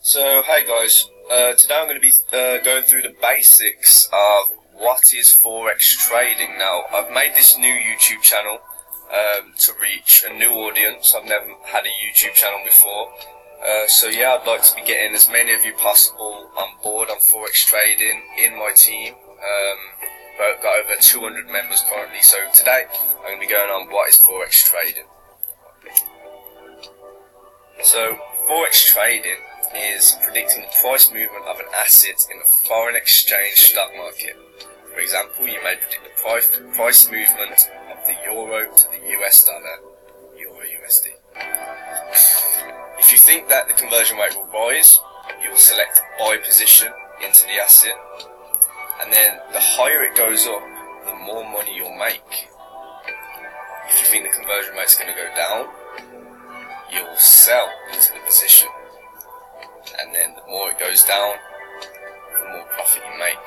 So, hey guys, today I'm going to be going through the basics of what is Forex trading. Now, I've made this new YouTube channel to reach a new audience. I've never had a YouTube channel before. So yeah, I'd like to be getting as many of you possible on board on Forex trading in my team. I've got over 200 members currently, so today I'm going to be going on what is Forex trading. So, Forex trading is predicting the price movement of an asset in the foreign exchange stock market. For example, you may predict the price movement of the euro to the US dollar, euro USD. If you think that the conversion rate will rise, you will select a buy position into the asset, and then the higher it goes up, the more money you'll make. If you think the conversion rate is going to go down, you'll sell into the position, and then the more it goes down, the more profit you make.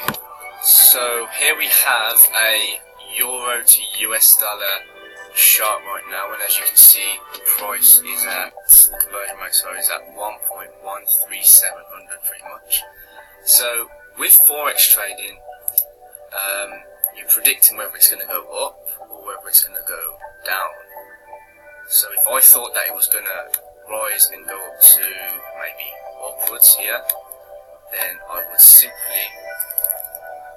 So here we have a euro to US dollar chart right now, and as you can see, the price is at, the conversion rate is at 1.13700 pretty much. So with Forex trading, you're predicting whether it's going to go up or whether it's going to go down. So if I thought that it was going to rise and go up to maybe upwards here, then I would simply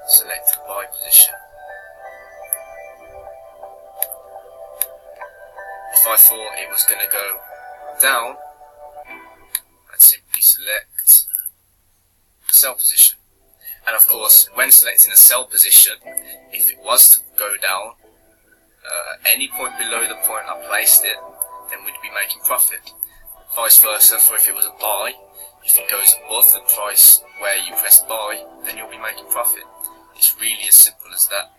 select a buy position. If I thought it was going to go down, I'd simply select a sell position. And of course, when selecting a sell position, if it was to go down, at any point below the point I placed it, then we'd be making profit. Vice versa for if it was a buy, if it goes above the price where you press buy, then you'll be making profit. It's really as simple as that.